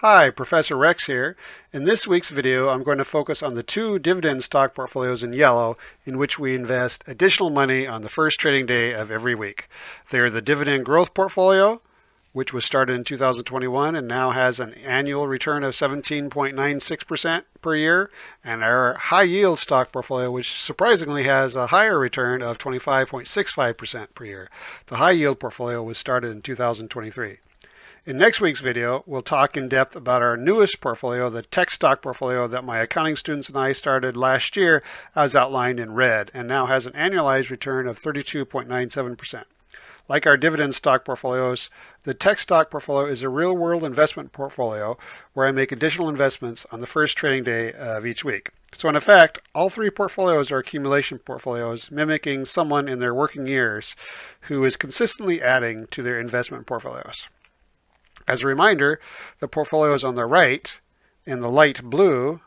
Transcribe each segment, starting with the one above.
Hi, Professor Rex here. In this week's video, I'm going to focus on the two dividend stock portfolios in yellow in which we invest additional money on the first trading day of every week. They're the Dividend-Growth portfolio, which was started in 2021 and now has an annual return of 17.96% per year, and our high-yield stock portfolio, which surprisingly has a higher return of 25.65% per year. The high-yield portfolio was started in 2023. In next week's video, we'll talk in depth about our newest portfolio, the tech stock portfolio that my accounting students and I started last year as outlined in red, and now has an annualized return of 32.97%. Like our dividend stock portfolios, the tech stock portfolio is a real-world investment portfolio where I make additional investments on the first trading day of each week. So in effect, all three portfolios are accumulation portfolios, mimicking someone in their working years who is consistently adding to their investment portfolios. As a reminder, the portfolios on the right, in the light blue,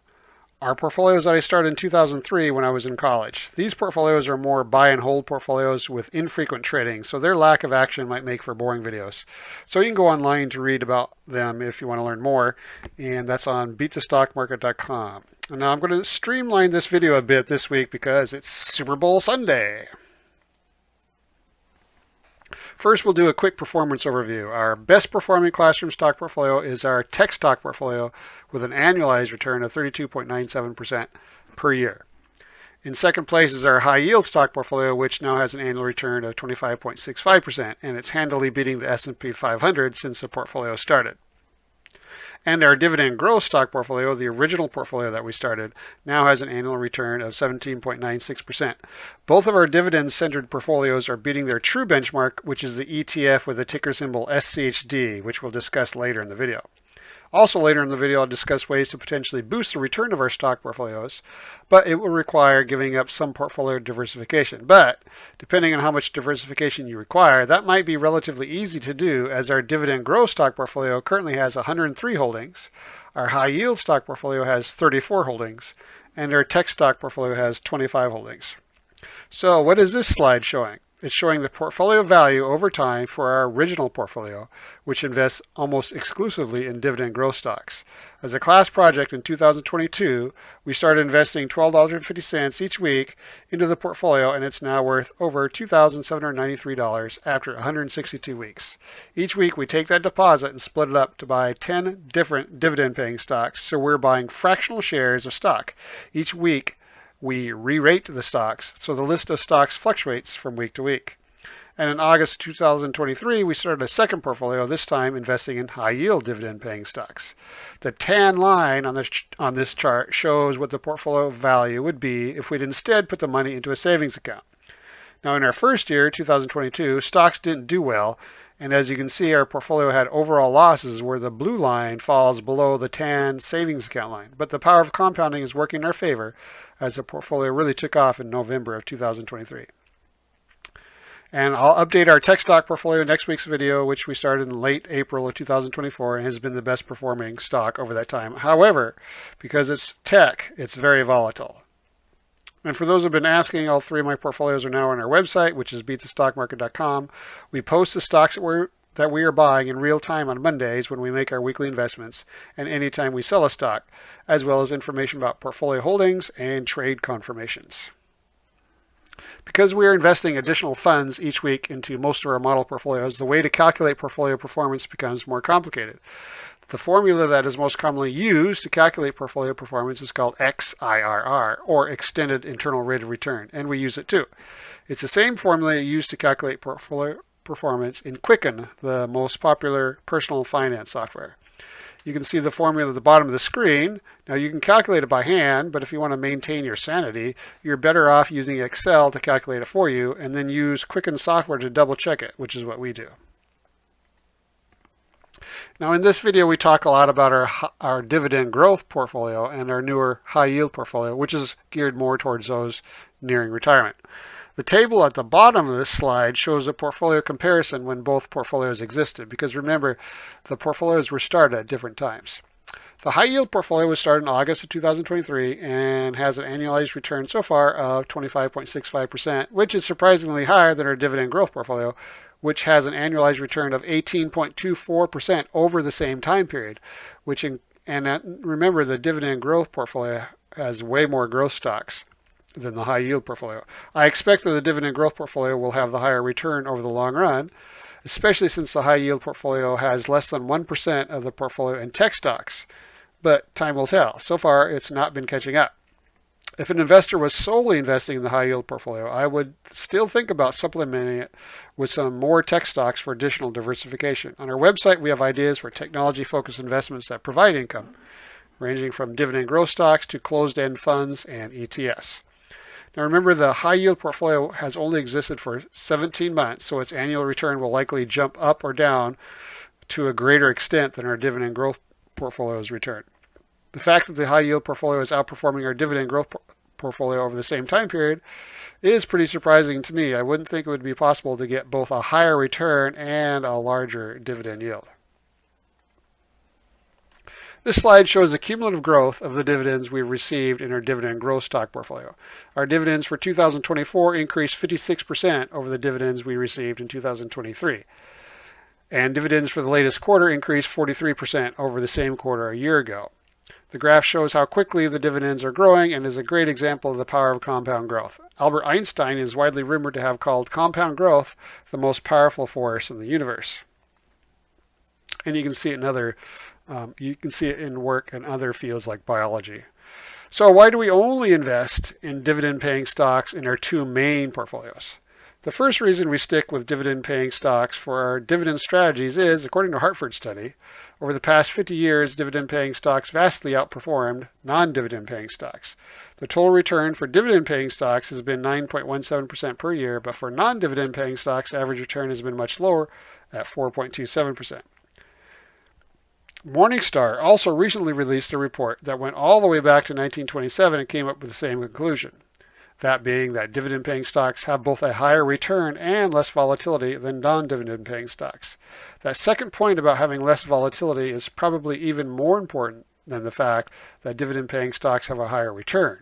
are portfolios that I started in 2003 when I was in college. These portfolios are more buy and hold portfolios with infrequent trading, so their lack of action might make for boring videos. So you can go online to read about them if you want to learn more, and that's on beatthestockmarket.com. And now I'm going to streamline this video a bit this week because it's Super Bowl Sunday. First, we'll do a quick performance overview. Our best performing classroom stock portfolio is our tech stock portfolio with an annualized return of 32.97% per year. In second place is our high yield stock portfolio, which now has an annual return of 25.65%, and it's handily beating the S&P 500 since the portfolio started. And our Dividend-Growth stock portfolio, the original portfolio that we started, now has an annual return of 17.96%. Both of our dividend-centered portfolios are beating their true benchmark, which is the ETF with the ticker symbol SCHD, which we'll discuss later in the video. Also later in the video, I'll discuss ways to potentially boost the return of our stock portfolios, but it will require giving up some portfolio diversification. But depending on how much diversification you require, that might be relatively easy to do, as our Dividend-Growth stock portfolio currently has 103 holdings, our high-yield stock portfolio has 34 holdings, and our tech stock portfolio has 25 holdings. So what is this slide showing? It's showing the portfolio value over time for our original portfolio, which invests almost exclusively in dividend growth stocks. As a class project in 2022, we started investing $12.50 each week into the portfolio, and it's now worth over $2,793 after 162 weeks. Each week, we take that deposit and split it up to buy 10 different dividend-paying stocks, so we're buying fractional shares of stock. Each week, we re-rate the stocks, so the list of stocks fluctuates from week to week. And in August 2023, we started a second portfolio, this time investing in high-yield dividend-paying stocks. The tan line on this chart shows what the portfolio value would be if we'd instead put the money into a savings account. Now, in our first year, 2022, stocks didn't do well, and as you can see, our portfolio had overall losses where the blue line falls below the tan savings account line. But the power of compounding is working in our favor, as the portfolio really took off in November of 2023. And I'll update our tech stock portfolio in next week's video, which we started in late April of 2024 and has been the best performing stock over that time. However, because it's tech, it's very volatile. And for those who have been asking, all three of my portfolios are now on our website, which is beatthestockmarket.com. We post the stocks that we are buying in real time on Mondays when we make our weekly investments, and anytime we sell a stock, as well as information about portfolio holdings and trade confirmations. Because we are investing additional funds each week into most of our model portfolios, the way to calculate portfolio performance becomes more complicated. The formula that is most commonly used to calculate portfolio performance is called XIRR, or Extended Internal Rate of Return, and we use it too. It's the same formula used to calculate portfolio performance in Quicken, the most popular personal finance software. You can see the formula at the bottom of the screen. Now you can calculate it by hand, but if you want to maintain your sanity, you're better off using Excel to calculate it for you, and then use Quicken software to double check it, which is what we do. Now in this video, we talk a lot about our dividend growth portfolio and our newer high yield portfolio, which is geared more towards those nearing retirement. The table at the bottom of this slide shows a portfolio comparison when both portfolios existed, because remember, the portfolios were started at different times. The high yield portfolio was started in August of 2023 and has an annualized return so far of 25.65%, which is surprisingly higher than our dividend growth portfolio, which has an annualized return of 18.24% over the same time period, remember the dividend growth portfolio has way more growth stocks than the high yield portfolio. I expect that the dividend growth portfolio will have the higher return over the long run, especially since the high yield portfolio has less than 1% of the portfolio in tech stocks. But time will tell. So far, it's not been catching up. If an investor was solely investing in the high yield portfolio, I would still think about supplementing it with some more tech stocks for additional diversification. On our website, we have ideas for technology-focused investments that provide income, ranging from dividend growth stocks to closed-end funds and ETFs. Now remember, the high yield portfolio has only existed for 17 months, so its annual return will likely jump up or down to a greater extent than our dividend growth portfolio's return. The fact that the high yield portfolio is outperforming our dividend growth portfolio over the same time period is pretty surprising to me. I wouldn't think it would be possible to get both a higher return and a larger dividend yield. This slide shows the cumulative growth of the dividends we've received in our dividend growth stock portfolio. Our dividends for 2024 increased 56% over the dividends we received in 2023. And dividends for the latest quarter increased 43% over the same quarter a year ago. The graph shows how quickly the dividends are growing and is a great example of the power of compound growth. Albert Einstein is widely rumored to have called compound growth the most powerful force in the universe. And you can see it in work in other fields like biology. So why do we only invest in dividend-paying stocks in our two main portfolios? The first reason we stick with dividend-paying stocks for our dividend strategies is, according to a Hartford study, over the past 50 years, dividend-paying stocks vastly outperformed non-dividend-paying stocks. The total return for dividend-paying stocks has been 9.17% per year, but for non-dividend-paying stocks, average return has been much lower at 4.27%. Morningstar also recently released a report that went all the way back to 1927 and came up with the same conclusion. That being that dividend-paying stocks have both a higher return and less volatility than non-dividend-paying stocks. That second point about having less volatility is probably even more important than the fact that dividend-paying stocks have a higher return.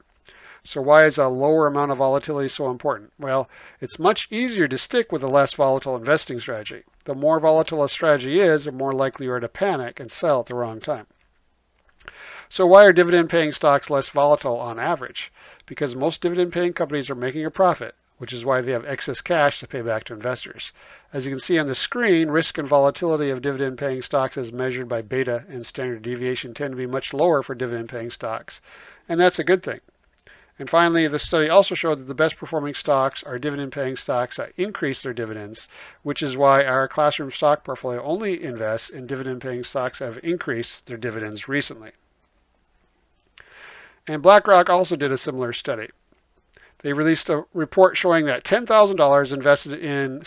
So why is a lower amount of volatility so important? Well, it's much easier to stick with a less volatile investing strategy. The more volatile a strategy is, the more likely you are to panic and sell at the wrong time. So why are dividend-paying stocks less volatile on average? Because most dividend-paying companies are making a profit, which is why they have excess cash to pay back to investors. As you can see on the screen, risk and volatility of dividend-paying stocks as measured by beta and standard deviation tend to be much lower for dividend-paying stocks, and that's a good thing. And finally, the study also showed that the best performing stocks are dividend-paying stocks that increase their dividends, which is why our classroom stock portfolio only invests in dividend-paying stocks that have increased their dividends recently. And BlackRock also did a similar study. They released a report showing that $10,000 invested in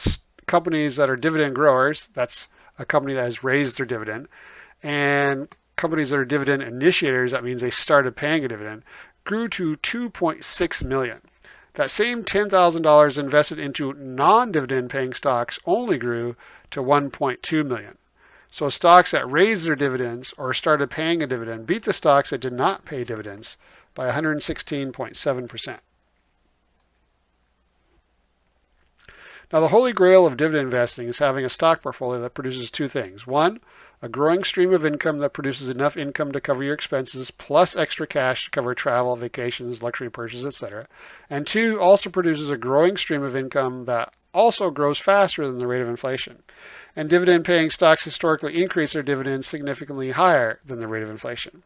companies that are dividend growers, that's a company that has raised their dividend, and companies that are dividend initiators, that means they started paying a dividend, grew to $2.6 million. That same $10,000 invested into non-dividend paying stocks only grew to $1.2 million. So stocks that raised their dividends or started paying a dividend beat the stocks that did not pay dividends by 116.7%. Now, the holy grail of dividend investing is having a stock portfolio that produces two things. One, a growing stream of income that produces enough income to cover your expenses plus extra cash to cover travel, vacations, luxury purchases, etc. And two, also produces a growing stream of income that also grows faster than the rate of inflation. And dividend-paying stocks historically increase their dividends significantly higher than the rate of inflation.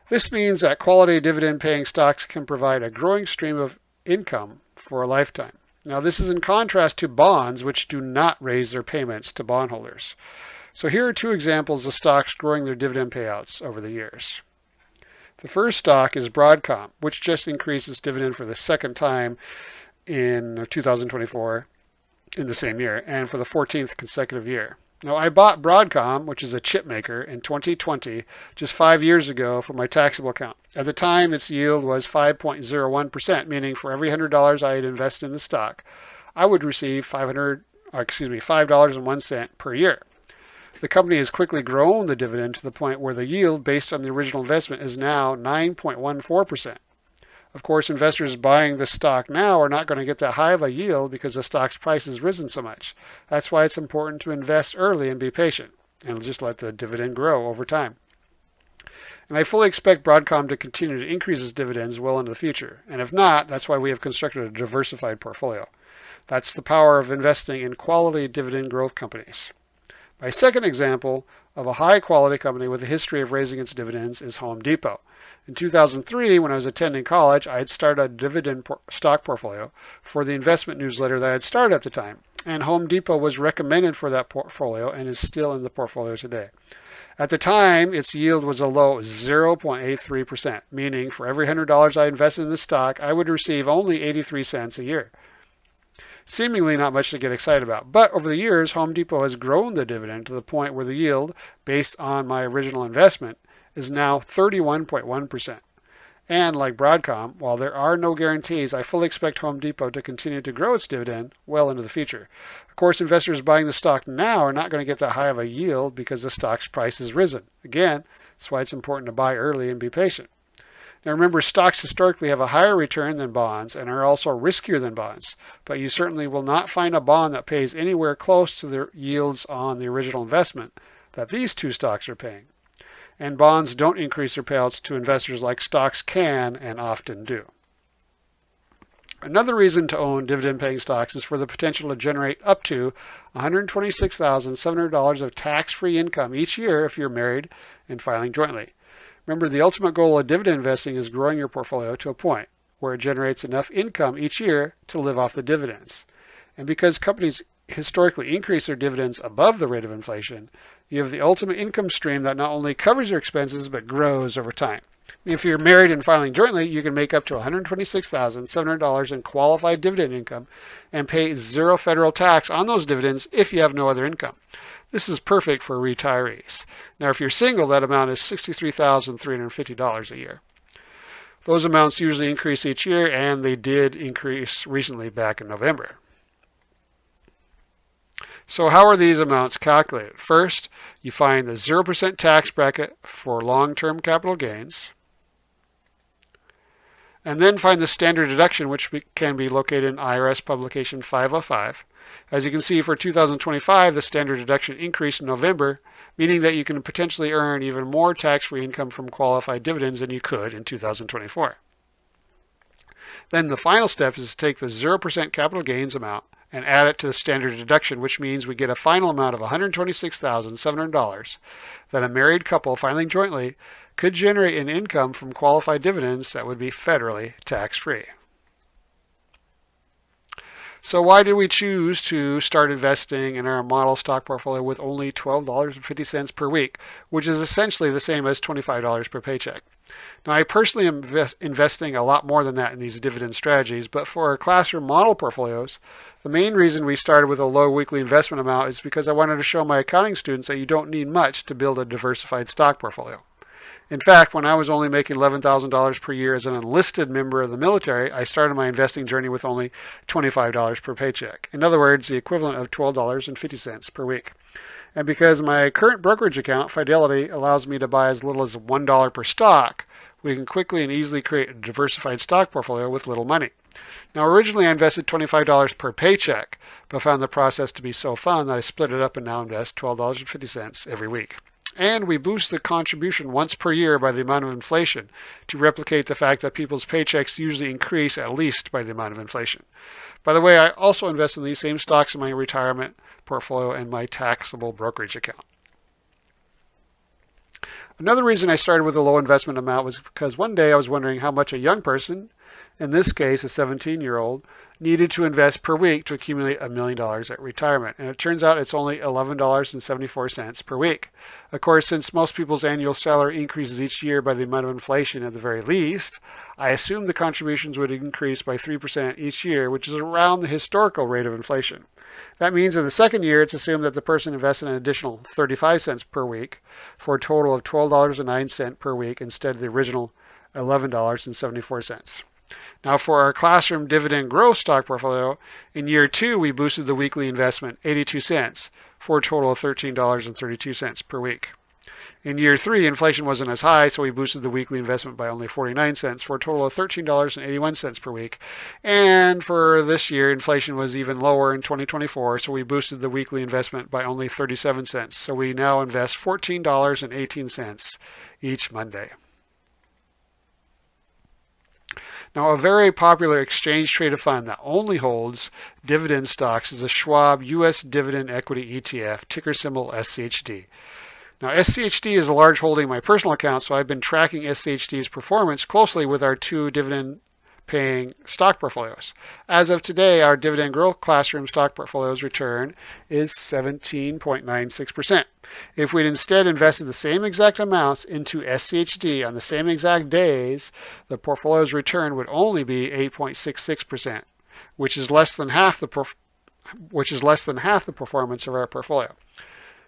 This means that quality dividend-paying stocks can provide a growing stream of income for a lifetime. Now, this is in contrast to bonds, which do not raise their payments to bondholders. So here are two examples of stocks growing their dividend payouts over the years. The first stock is Broadcom, which just increased its dividend for the second time in 2024 in the same year, and for the 14th consecutive year. Now, I bought Broadcom, which is a chip maker, in 2020, just 5 years ago for my taxable account. At the time, its yield was 5.01%, meaning for every $100 I had invested in the stock, I would receive $5.01 per year. The company has quickly grown the dividend to the point where the yield based on the original investment is now 9.14%. Of course, investors buying the stock now are not going to get that high of a yield because the stock's price has risen so much. That's why it's important to invest early and be patient, and just let the dividend grow over time. And I fully expect Broadcom to continue to increase its dividends well into the future. And if not, that's why we have constructed a diversified portfolio. That's the power of investing in quality dividend growth companies. My second example of a high-quality company with a history of raising its dividends is Home Depot. In 2003, when I was attending college, I had started a dividend stock portfolio for the investment newsletter that I had started at the time. And Home Depot was recommended for that portfolio and is still in the portfolio today. At the time, its yield was a low 0.83%, meaning for every $100 I invested in the stock, I would receive only 83 cents a year. Seemingly not much to get excited about, but over the years, Home Depot has grown the dividend to the point where the yield, based on my original investment, is now 31.1%. And like Broadcom, while there are no guarantees, I fully expect Home Depot to continue to grow its dividend well into the future. Of course, investors buying the stock now are not going to get that high of a yield because the stock's price has risen. Again, that's why it's important to buy early and be patient. Now remember, stocks historically have a higher return than bonds and are also riskier than bonds, but you certainly will not find a bond that pays anywhere close to the yields on the original investment that these two stocks are paying. And bonds don't increase their payouts to investors like stocks can and often do. Another reason to own dividend-paying stocks is for the potential to generate up to $126,700 of tax-free income each year if you're married and filing jointly. Remember, the ultimate goal of dividend investing is growing your portfolio to a point where it generates enough income each year to live off the dividends. And because companies historically increase their dividends above the rate of inflation, you have the ultimate income stream that not only covers your expenses but grows over time. If you're married and filing jointly, you can make up to $126,700 in qualified dividend income and pay zero federal tax on those dividends if you have no other income. This is perfect for retirees. Now, if you're single, that amount is $63,350 a year. Those amounts usually increase each year, and they did increase recently back in November. So how are these amounts calculated? First, you find the 0% tax bracket for long-term capital gains, and then find the standard deduction, which can be located in IRS Publication 505. As you can see, for 2025, the standard deduction increased in November, meaning that you can potentially earn even more tax-free income from qualified dividends than you could in 2024. Then the final step is to take the 0% capital gains amount and add it to the standard deduction, which means we get a final amount of $126,700 that a married couple filing jointly could generate an income from qualified dividends that would be federally tax-free. So why did we choose to start investing in our model stock portfolio with only $12.50 per week, which is essentially the same as $25 per paycheck? Now, I personally am investing a lot more than that in these dividend strategies, but for our classroom model portfolios, the main reason we started with a low weekly investment amount is because I wanted to show my accounting students that you don't need much to build a diversified stock portfolio. In fact, when I was only making $11,000 per year as an enlisted member of the military, I started my investing journey with only $25 per paycheck. In other words, the equivalent of $12.50 per week. And because my current brokerage account, Fidelity, allows me to buy as little as $1 per stock, we can quickly and easily create a diversified stock portfolio with little money. Now, originally I invested $25 per paycheck, but found the process to be so fun that I split it up and now invest $12.50 every week. And we boost the contribution once per year by the amount of inflation to replicate the fact that people's paychecks usually increase at least by the amount of inflation. By the way, I also invest in these same stocks in my retirement portfolio and my taxable brokerage account. Another reason I started with a low investment amount was because one day I was wondering how much a young person, in this case a 17-year-old, needed to invest per week to accumulate $1 million at retirement. And it turns out it's only $11.74 per week. Of course, since most people's annual salary increases each year by the amount of inflation at the very least, I assumed the contributions would increase by 3% each year, which is around the historical rate of inflation. That means in the second year, it's assumed that the person invested an additional 35 cents per week for a total of $12.09 per week instead of the original $11.74. Now, for our classroom dividend-growth stock portfolio, in year 2, we boosted the weekly investment 82 cents for a total of $13.32 per week. In year 3, inflation wasn't as high, so we boosted the weekly investment by only 49 cents for a total of $13.81 per week. And for this year, inflation was even lower in 2024, so we boosted the weekly investment by only 37 cents. So we now invest $14.18 each Monday. Now, a very popular exchange-traded fund that only holds dividend stocks is the Schwab U.S. Dividend Equity ETF, ticker symbol SCHD. Now, SCHD is a large holding in my personal account, so I've been tracking SCHD's performance closely with our 2 dividend-paying stock portfolios. As of today, our Dividend-Growth Classroom stock portfolio's return is 17.96%. If we'd instead invested the same exact amounts into SCHD on the same exact days, the portfolio's return would only be 8.66%, which is less than half the performance of our portfolio.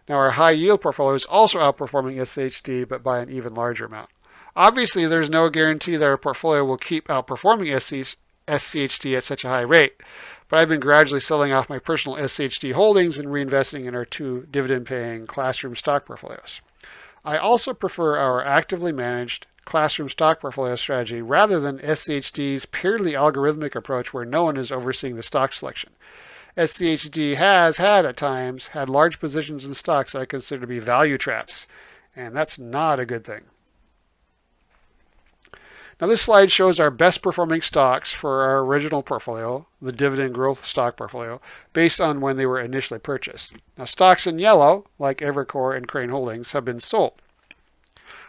Now, our high yield portfolio is also outperforming SCHD, but by an even larger amount. Obviously, there's no guarantee that our portfolio will keep outperforming SCHD at such a high rate, but I've been gradually selling off my personal SCHD holdings and reinvesting in our 2 dividend-paying Classroom stock portfolios. I also prefer our actively managed Classroom stock portfolio strategy rather than SCHD's purely algorithmic approach where no one is overseeing the stock selection. SCHD has at times had large positions in stocks that I consider to be value traps, and that's not a good thing. Now, this slide shows our best performing stocks for our original portfolio, the Dividend-Growth stock portfolio, based on when they were initially purchased. Now, stocks in yellow, like Evercore and Crane Holdings, have been sold.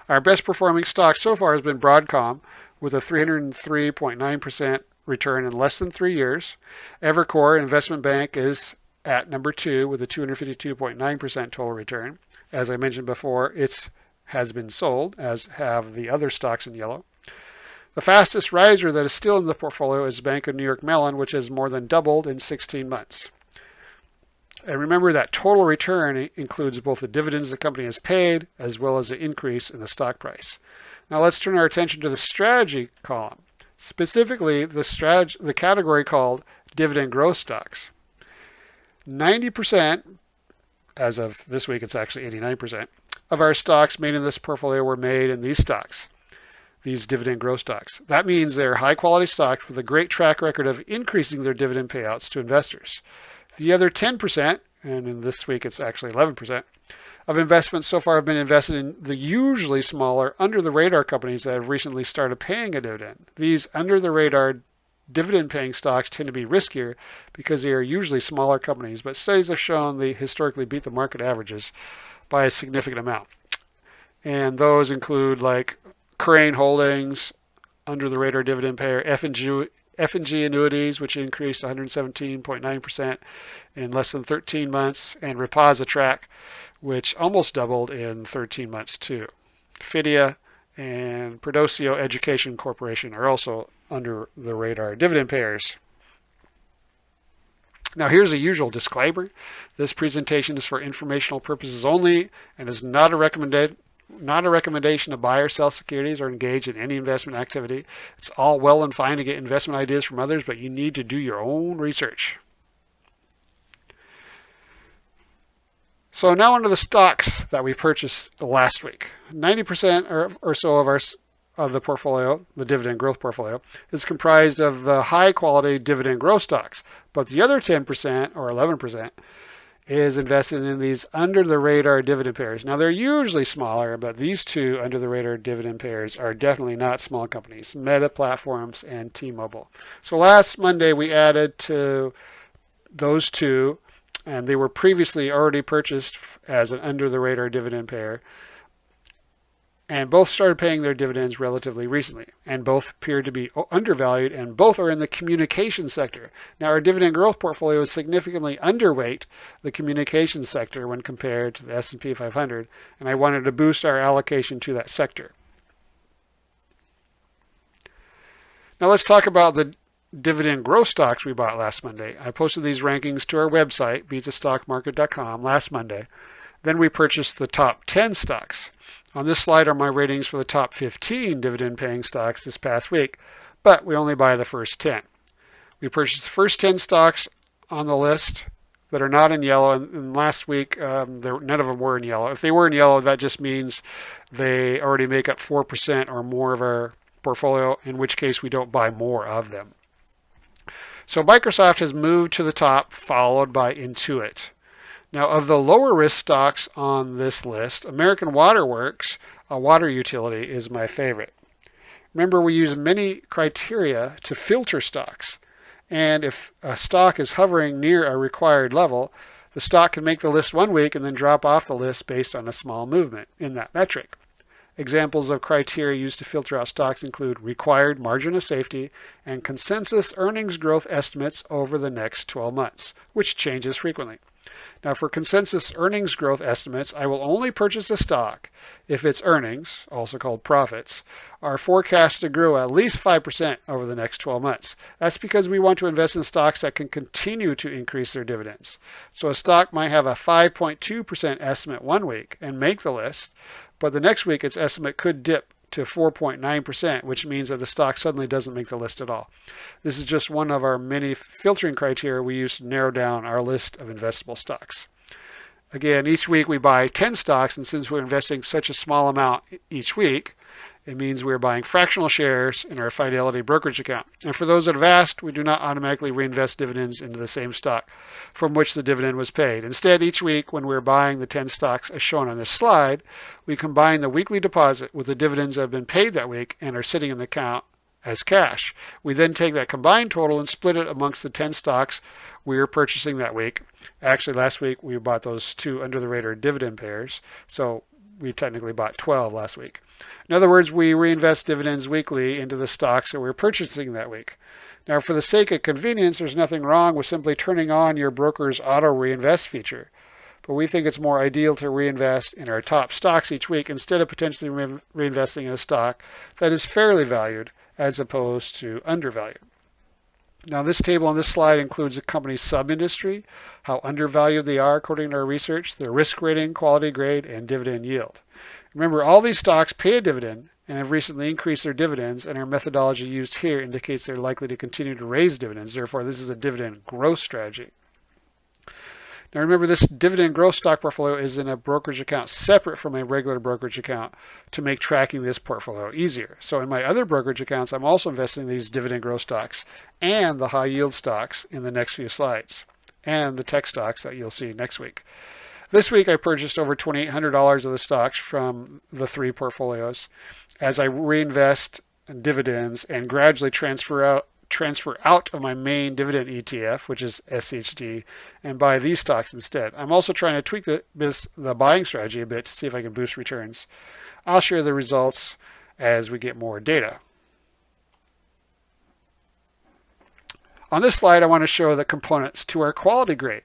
Our best performing stock so far has been Broadcom, with a 303.9% return in less than 3 years. Evercore Investment Bank is at number 2 with a 252.9% total return. As I mentioned before, it has been sold, as have the other stocks in yellow. The fastest riser that is still in the portfolio is Bank of New York Mellon, which has more than doubled in 16 months. And remember that total return includes both the dividends the company has paid as well as the increase in the stock price. Now let's turn our attention to the strategy column, specifically the category called Dividend-Growth stocks. 90%, as of this week it's actually 89%, of our stocks made in this portfolio were made in these stocks, these Dividend-Growth stocks. That means they're high-quality stocks with a great track record of increasing their dividend payouts to investors. The other 10%, and in this week it's actually 11%, of investments so far have been invested in the usually smaller, under-the-radar companies that have recently started paying a dividend. These under-the-radar dividend-paying stocks tend to be riskier because they are usually smaller companies, but studies have shown they historically beat the market averages by a significant amount. And those include like Crane Holdings, under-the-radar dividend payer, F&G Annuities, which increased 117.9% in less than 13 months, and Repositrac, which almost doubled in 13 months too. Nvidia and Prodosio Education Corporation are also under the radar dividend payers. Now here's a usual disclaimer. This presentation is for informational purposes only and is not a recommendation to buy or sell securities or engage in any investment activity. It's all well and fine to get investment ideas from others, but you need to do your own research. So now onto the stocks that we purchased last week. 90% or so of the portfolio, the Dividend-Growth portfolio, is comprised of the high-quality Dividend-Growth stocks, but the other 10% or 11% is invested in these under-the-radar dividend payers. Now, they're usually smaller, but these 2 under-the-radar dividend payers are definitely not small companies, Meta Platforms and T-Mobile. So last Monday, we added to those 2, and they were previously already purchased as an under-the-radar dividend payer, and both started paying their dividends relatively recently, and both appear to be undervalued, and both are in the communication sector. Now, our Dividend-Growth portfolio is significantly underweight the communication sector when compared to the S&P 500, and I wanted to boost our allocation to that sector. Now let's talk about the Dividend-Growth stocks we bought last Monday. I posted these rankings to our website, beatthestockmarket.com, last Monday. Then we purchased the top 10 stocks. On this slide are my ratings for the top 15 dividend-paying stocks this past week, but we only buy the first 10. We purchased the first 10 stocks on the list that are not in yellow. And last week, none of them were in yellow. If they were in yellow, that just means they already make up 4% or more of our portfolio, in which case we don't buy more of them. So Microsoft has moved to the top, followed by Intuit. Now, of the lower risk stocks on this list, American Water Works, a water utility, is my favorite. Remember, we use many criteria to filter stocks. And if a stock is hovering near a required level, the stock can make the list one week and then drop off the list based on a small movement in that metric. Examples of criteria used to filter out stocks include required margin of safety and consensus earnings growth estimates over the next 12 months, which changes frequently. Now, for consensus earnings growth estimates, I will only purchase a stock if its earnings, also called profits, are forecast to grow at least 5% over the next 12 months. That's because we want to invest in stocks that can continue to increase their dividends. So a stock might have a 5.2% estimate one week and make the list, but the next week its estimate could dip to 4.9%, which means that the stock suddenly doesn't make the list at all. This is just one of our many filtering criteria we use to narrow down our list of investable stocks. Again, each week we buy 10 stocks, and since we're investing such a small amount each week, it means we're buying fractional shares in our Fidelity brokerage account. And for those that have asked, we do not automatically reinvest dividends into the same stock from which the dividend was paid. Instead, each week when we're buying the 10 stocks as shown on this slide, we combine the weekly deposit with the dividends that have been paid that week and are sitting in the account as cash. We then take that combined total and split it amongst the 10 stocks we are purchasing that week. Actually, last week we bought those 2 under-the-radar dividend-payers, so we technically bought 12 last week. In other words, we reinvest dividends weekly into the stocks that we're purchasing that week. Now, for the sake of convenience, there's nothing wrong with simply turning on your broker's auto reinvest feature. But we think it's more ideal to reinvest in our top stocks each week instead of potentially reinvesting in a stock that is fairly valued as opposed to undervalued. Now, this table on this slide includes a company's sub-industry, how undervalued they are according to our research, their risk rating, quality grade, and dividend yield. Remember, all these stocks pay a dividend and have recently increased their dividends, and our methodology used here indicates they're likely to continue to raise dividends. Therefore, this is a dividend growth strategy. Now remember, this dividend growth stock portfolio is in a brokerage account separate from a regular brokerage account to make tracking this portfolio easier. So in my other brokerage accounts, I'm also investing in these dividend growth stocks and the high yield stocks in the next few slides, and the tech stocks that you'll see next week. This week I purchased over $2,800 of the stocks from the 3 portfolios as I reinvest dividends and gradually transfer out of my main dividend ETF, which is SCHD, and buy these stocks instead. I'm also trying to tweak the buying strategy a bit to see if I can boost returns. I'll share the results as we get more data. On this slide, I want to show the components to our quality grade.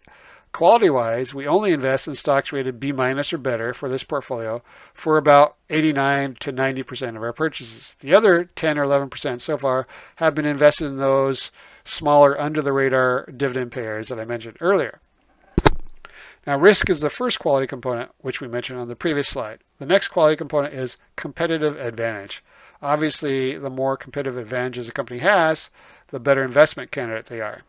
Quality-wise, we only invest in stocks rated B- or better for this portfolio for about 89 to 90% of our purchases. The other 10 or 11% so far have been invested in those smaller under-the-radar dividend payers that I mentioned earlier. Now, risk is the first quality component, which we mentioned on the previous slide. The next quality component is competitive advantage. Obviously, the more competitive advantages a company has, the better investment candidate they are.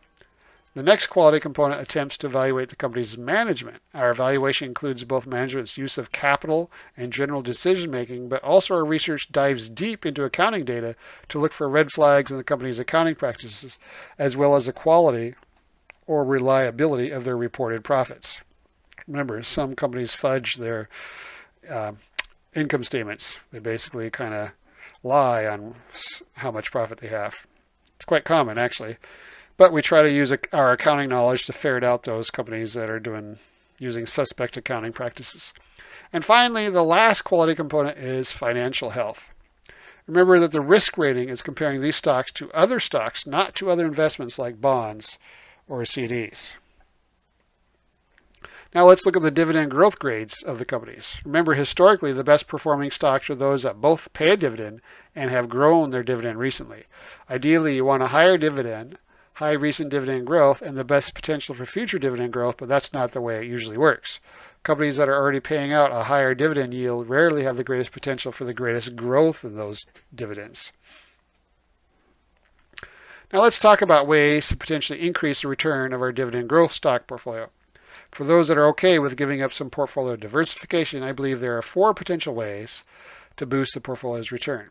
The next quality component attempts to evaluate the company's management. Our evaluation includes both management's use of capital and general decision making, but also our research dives deep into accounting data to look for red flags in the company's accounting practices, as well as the quality or reliability of their reported profits. Remember, some companies fudge their income statements. They basically kind of lie on how much profit they have. It's quite common, actually. But we try to use our accounting knowledge to ferret out those companies that are using suspect accounting practices. And finally, the last quality component is financial health. Remember that the risk rating is comparing these stocks to other stocks, not to other investments like bonds or CDs. Now let's look at the dividend growth grades of the companies. Remember, historically, the best performing stocks are those that both pay a dividend and have grown their dividend recently. Ideally, you want a higher dividend, high recent dividend growth, and the best potential for future dividend growth, but that's not the way it usually works. Companies that are already paying out a higher dividend yield rarely have the greatest potential for the greatest growth in those dividends. Now let's talk about ways to potentially increase the return of our dividend growth stock portfolio. For those that are okay with giving up some portfolio diversification, I believe there are 4 potential ways to boost the portfolio's return.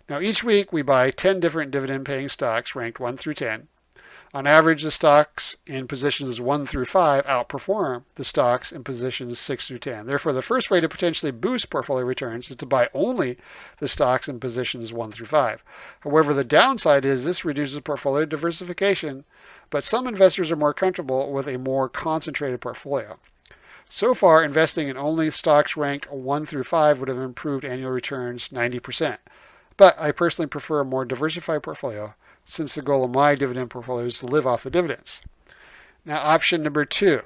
Now, each week we buy 10 different dividend-paying stocks ranked 1 through 10. On average, the stocks in positions 1 through 5 outperform the stocks in positions 6 through 10. Therefore, the first way to potentially boost portfolio returns is to buy only the stocks in positions 1 through 5. However, the downside is this reduces portfolio diversification, but some investors are more comfortable with a more concentrated portfolio. So far, investing in only stocks ranked 1 through 5 would have improved annual returns 90%. But I personally prefer a more diversified portfolio, since the goal of my dividend portfolio is to live off the dividends. Now, option number 2,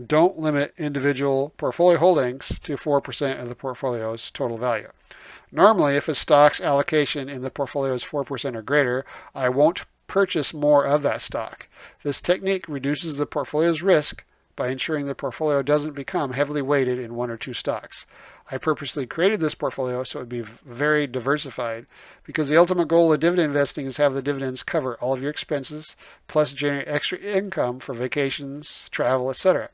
don't limit individual portfolio holdings to 4% of the portfolio's total value. Normally, if a stock's allocation in the portfolio is 4% or greater, I won't purchase more of that stock. This technique reduces the portfolio's risk by ensuring the portfolio doesn't become heavily weighted in 1 or 2 stocks. I purposely created this portfolio so it would be very diversified, because the ultimate goal of dividend investing is to have the dividends cover all of your expenses, plus generate extra income for vacations, travel, etc.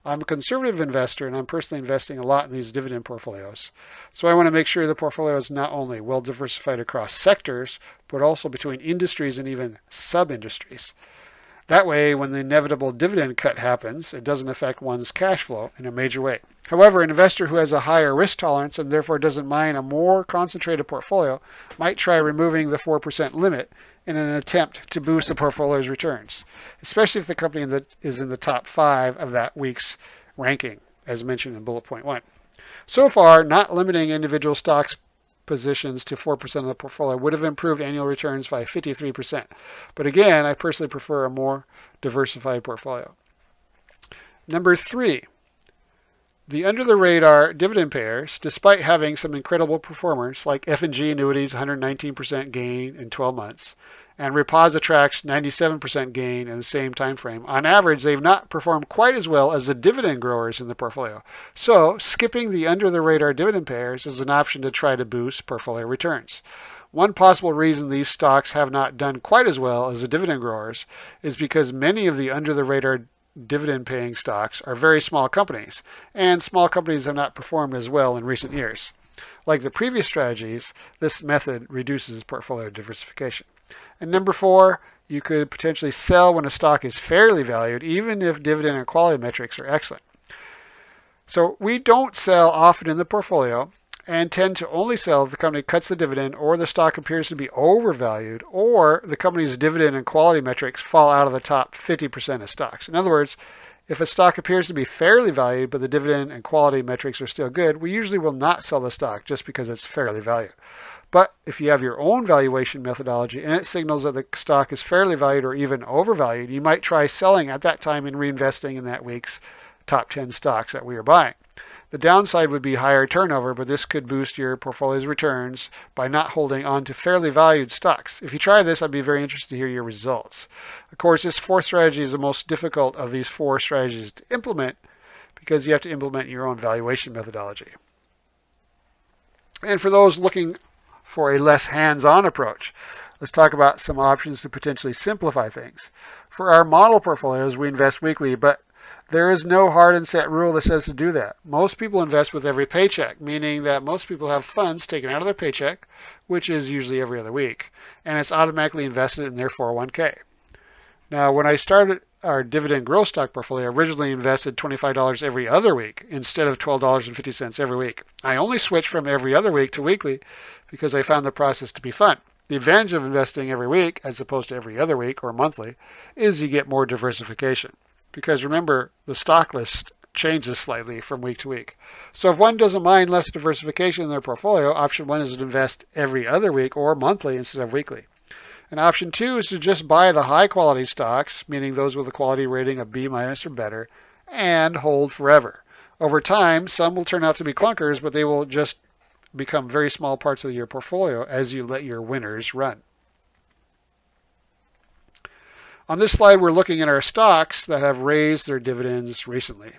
I'm a conservative investor, and I'm personally investing a lot in these dividend portfolios. So I want to make sure the portfolio is not only well diversified across sectors, but also between industries and even sub-industries. That way, when the inevitable dividend cut happens, it doesn't affect one's cash flow in a major way. However, an investor who has a higher risk tolerance and therefore doesn't mind a more concentrated portfolio might try removing the 4% limit in an attempt to boost the portfolio's returns, especially if the company that is in the top 5 of that week's ranking, as mentioned in bullet point 1. So far, not limiting individual stocks positions to 4% of the portfolio would have improved annual returns by 53%. But again, I personally prefer a more diversified portfolio. Number 3, the under-the-radar dividend payers, despite having some incredible performers like F&G Annuities 119% gain in 12 months, and Repositrax's 97% gain in the same time frame, on average, they've not performed quite as well as the dividend-growers in the portfolio. So, skipping the under-the-radar dividend payers is an option to try to boost portfolio returns. One possible reason these stocks have not done quite as well as the dividend-growers is because many of the under-the-radar dividend-paying stocks are very small companies, and small companies have not performed as well in recent years. Like the previous strategies, this method reduces portfolio diversification. And number 4, you could potentially sell when a stock is fairly valued, even if dividend and quality metrics are excellent. So we don't sell often in the portfolio and tend to only sell if the company cuts the dividend, or the stock appears to be overvalued, or the company's dividend and quality metrics fall out of the top 50% of stocks. In other words, if a stock appears to be fairly valued but the dividend and quality metrics are still good, we usually will not sell the stock just because it's fairly valued. But if you have your own valuation methodology and it signals that the stock is fairly valued or even overvalued, you might try selling at that time and reinvesting in that week's top 10 stocks that we are buying. The downside would be higher turnover, but this could boost your portfolio's returns by not holding on to fairly valued stocks. If you try this, I'd be very interested to hear your results. Of course, this 4th strategy is the most difficult of these 4 strategies to implement, because you have to implement your own valuation methodology. And for those looking for a less hands-on approach, let's talk about some options to potentially simplify things. For our model portfolios, we invest weekly, but there is no hard and set rule that says to do that. Most people invest with every paycheck, meaning that most people have funds taken out of their paycheck, which is usually every other week, and it's automatically invested in their 401k. Now, when I started our dividend-growth stock portfolio, I originally invested $25 every other week instead of $12.50 every week. I only switched from every other week to weekly because I found the process to be fun. The advantage of investing every week, as opposed to every other week or monthly, is you get more diversification. Because remember, the stock list changes slightly from week to week. So if one doesn't mind less diversification in their portfolio, option 1 is to invest every other week or monthly instead of weekly. And option 2 is to just buy the high quality stocks, meaning those with a quality rating of B- or better, and hold forever. Over time, some will turn out to be clunkers, but they will just become very small parts of your portfolio as you let your winners run. On this slide, we're looking at our stocks that have raised their dividends recently.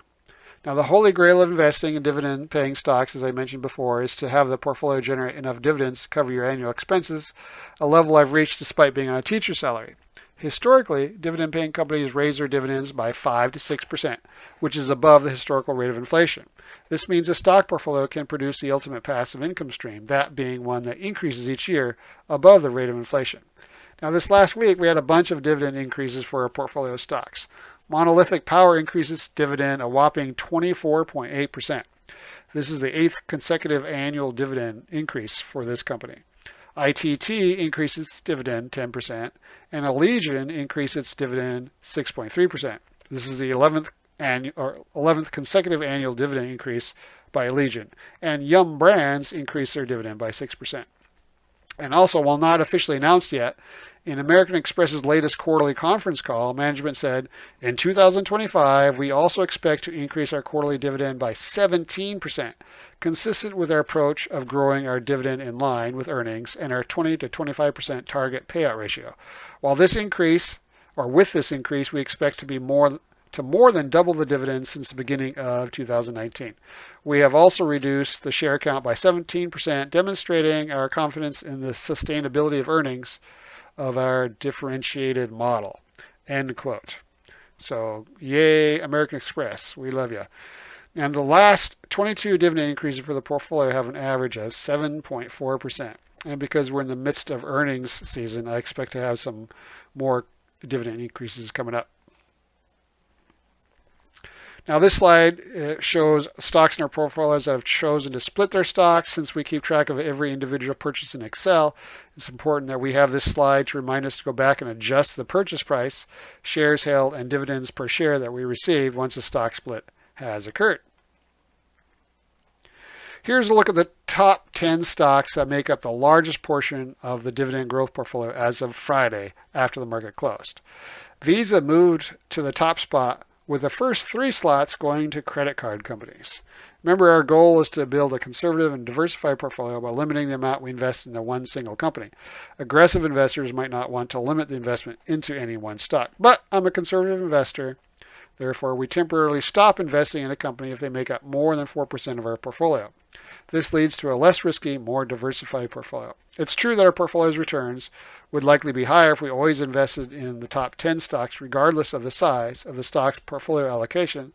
Now, the holy grail of investing in dividend-paying stocks, as I mentioned before, is to have the portfolio generate enough dividends to cover your annual expenses, a level I've reached despite being on a teacher salary. Historically, dividend-paying companies raise their dividends by 5 to 6%, which is above the historical rate of inflation. This means a stock portfolio can produce the ultimate passive income stream, that being one that increases each year above the rate of inflation. Now, this last week, we had a bunch of dividend increases for our portfolio stocks. Monolithic Power increases its dividend a whopping 24.8%. This is the 8th consecutive annual dividend increase for this company. ITT increases its dividend 10%, and Allegion increased its dividend 6.3%. This is the 11th consecutive annual dividend increase by Allegion, and Yum Brands increased their dividend by 6%. And also, while not officially announced yet, in American Express's latest quarterly conference call, management said, in 2025, we also expect to increase our quarterly dividend by 17%, consistent with our approach of growing our dividend in line with earnings and our 20 to 25% target payout ratio. With this increase, we expect to more than double the dividend since the beginning of 2019. We have also reduced the share count by 17%, demonstrating our confidence in the sustainability of earnings of our differentiated model. End quote. So, yay, American Express. We love you. And the last 22 dividend increases for the portfolio have an average of 7.4%. And because we're in the midst of earnings season, I expect to have some more dividend increases coming up. Now, this slide shows stocks in our portfolios that have chosen to split their stocks. Since we keep track of every individual purchase in Excel, it's important that we have this slide to remind us to go back and adjust the purchase price, shares held, and dividends per share that we received once a stock split has occurred. Here's a look at the top 10 stocks that make up the largest portion of the dividend growth portfolio as of Friday after the market closed. Visa moved to the top spot, with the first 3 slots going to credit card companies. Remember, our goal is to build a conservative and diversified portfolio by limiting the amount we invest into one single company. Aggressive investors might not want to limit the investment into any one stock, but I'm a conservative investor. Therefore, we temporarily stop investing in a company if they make up more than 4% of our portfolio. This leads to a less risky, more diversified portfolio. It's true that our portfolio's returns would likely be higher if we always invested in the top 10 stocks, regardless of the size of the stock's portfolio allocation,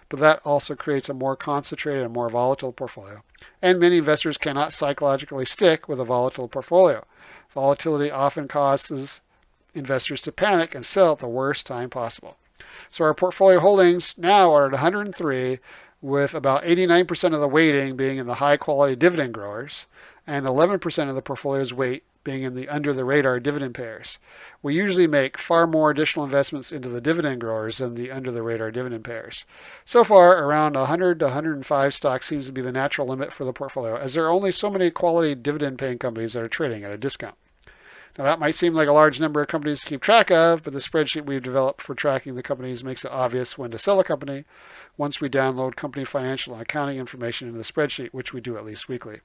but that also creates a more concentrated and more volatile portfolio. And many investors cannot psychologically stick with a volatile portfolio. Volatility often causes investors to panic and sell at the worst time possible. So our portfolio holdings now are at 103, with about 89% of the weighting being in the high-quality dividend-growers and 11% of the portfolio's weight being in the under-the-radar dividend-payers. We usually make far more additional investments into the dividend-growers than the under-the-radar dividend-payers. So far, around 100 to 105 stocks seems to be the natural limit for the portfolio, as there are only so many quality dividend-paying companies that are trading at a discount. Now, that might seem like a large number of companies to keep track of, but the spreadsheet we've developed for tracking the companies makes it obvious when to sell a company once we download company financial and accounting information into the spreadsheet, which we do at least weekly.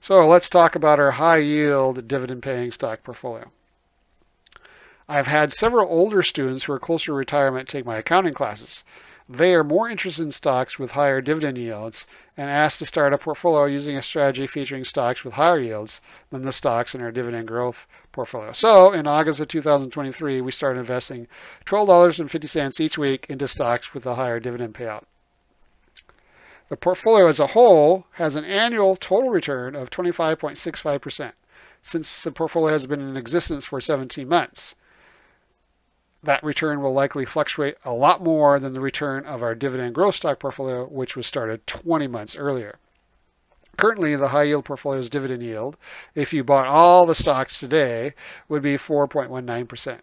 So let's talk about our high-yield dividend-paying stock portfolio. I've had several older students who are closer to retirement take my accounting classes. They are more interested in stocks with higher dividend yields and asked to start a portfolio using a strategy featuring stocks with higher yields than the stocks in our dividend growth portfolio. So in August of 2023, we started investing $12.50 each week into stocks with a higher dividend payout. The portfolio as a whole has an annual total return of 25.65% since the portfolio has been in existence for 17 months. That return will likely fluctuate a lot more than the return of our dividend growth stock portfolio, which was started 20 months earlier. Currently, the high yield portfolio's dividend yield, if you bought all the stocks today, would be 4.19%.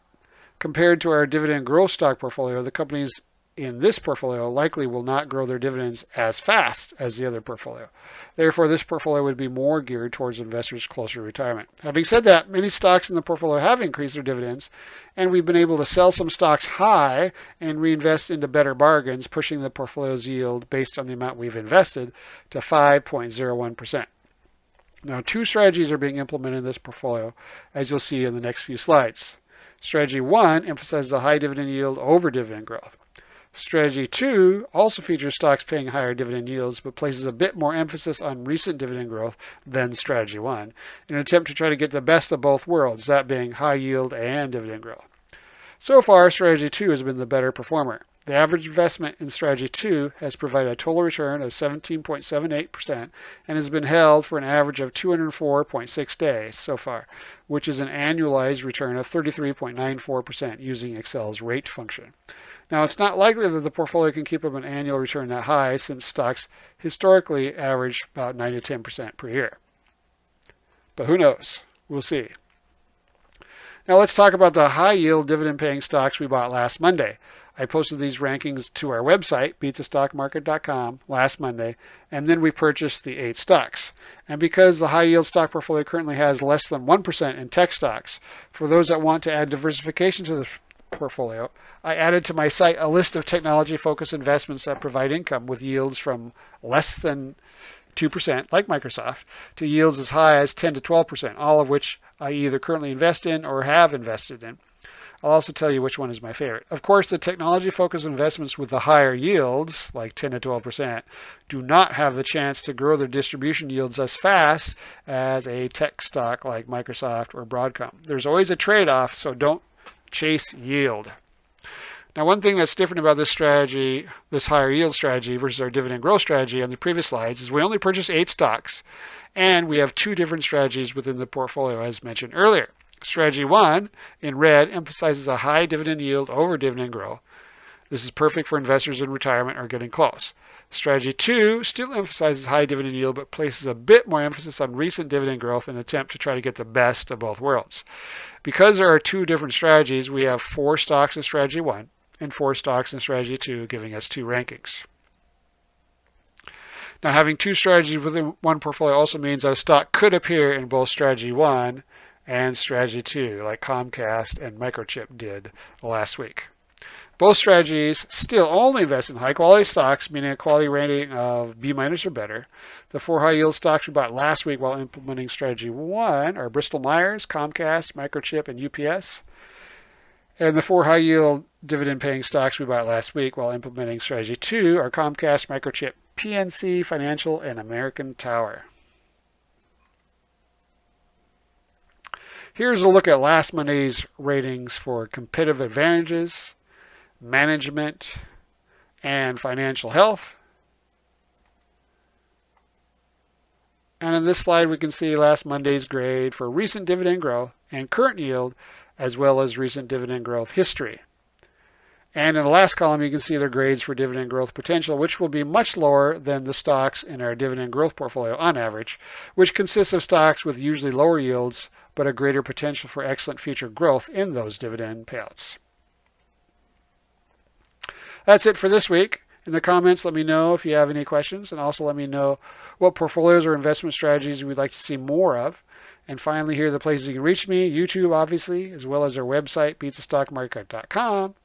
Compared to our dividend growth stock portfolio, the companies in this portfolio likely will not grow their dividends as fast as the other portfolio. Therefore, this portfolio would be more geared towards investors closer to retirement. Having said that, many stocks in the portfolio have increased their dividends, and we've been able to sell some stocks high and reinvest into better bargains, pushing the portfolio's yield based on the amount we've invested to 5.01%. Now, 2 strategies are being implemented in this portfolio, as you'll see in the next few slides. Strategy 1 emphasizes a high dividend yield over dividend growth. Strategy 2 also features stocks paying higher dividend yields, but places a bit more emphasis on recent dividend growth than Strategy 1, in an attempt to try to get the best of both worlds, that being high yield and dividend growth. So far, Strategy 2 has been the better performer. The average investment in Strategy 2 has provided a total return of 17.78% and has been held for an average of 204.6 days so far, which is an annualized return of 33.94% using Excel's rate function. Now, it's not likely that the portfolio can keep up an annual return that high since stocks historically average about 9 to 10% per year. But who knows? We'll see. Now let's talk about the high-yield dividend-paying stocks we bought last Monday. I posted these rankings to our website, beatthestockmarket.com, last Monday, and then we purchased the 8 stocks. And because the high-yield stock portfolio currently has less than 1% in tech stocks, for those that want to add diversification to the portfolio, I added to my site a list of technology-focused investments that provide income with yields from less than 2%, like Microsoft, to yields as high as 10 to 12%, all of which I either currently invest in or have invested in. I'll also tell you which one is my favorite. Of course, the technology-focused investments with the higher yields, like 10 to 12%, do not have the chance to grow their distribution yields as fast as a tech stock like Microsoft or Broadcom. There's always a trade-off, so don't chase yield. Now, one thing that's different about this strategy, this higher yield strategy versus our dividend growth strategy on the previous slides, is we only purchase 8 stocks, and we have 2 different strategies within the portfolio, as mentioned earlier. Strategy 1, in red, emphasizes a high dividend yield over dividend growth. This is perfect for investors in retirement or getting close. Strategy 2 still emphasizes high dividend yield, but places a bit more emphasis on recent dividend growth in an attempt to try to get the best of both worlds. Because there are 2 different strategies, we have 4 stocks in Strategy 1 and 4 stocks in Strategy 2, giving us 2 rankings. Now, having 2 strategies within one portfolio also means a stock could appear in both Strategy 1 and Strategy 2, like Comcast and Microchip did last week. Both strategies still only invest in high-quality stocks, meaning a quality rating of B- or better. The 4 high-yield stocks we bought last week while implementing Strategy 1 are Bristol-Myers, Comcast, Microchip, and UPS. And the 4 high-yield dividend-paying stocks we bought last week while implementing Strategy 2 are Comcast, Microchip, PNC Financial, and American Tower. Here's a look at last Monday's ratings for competitive advantages, management, and financial health. And in this slide, we can see last Monday's grade for recent dividend growth and current yield, as well as recent dividend growth history. And in the last column, you can see their grades for dividend growth potential, which will be much lower than the stocks in our dividend growth portfolio on average, which consists of stocks with usually lower yields, but a greater potential for excellent future growth in those dividend payouts. That's it for this week. In the comments, let me know if you have any questions, and also let me know what portfolios or investment strategies you'd like to see more of. And finally, here are the places you can reach me: YouTube, obviously, as well as our website, beatthestockmarket.com,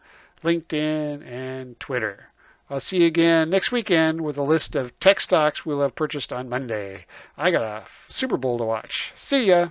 LinkedIn, and Twitter. I'll see you again next weekend with a list of tech stocks we'll have purchased on Monday. I got a Super Bowl to watch. See ya!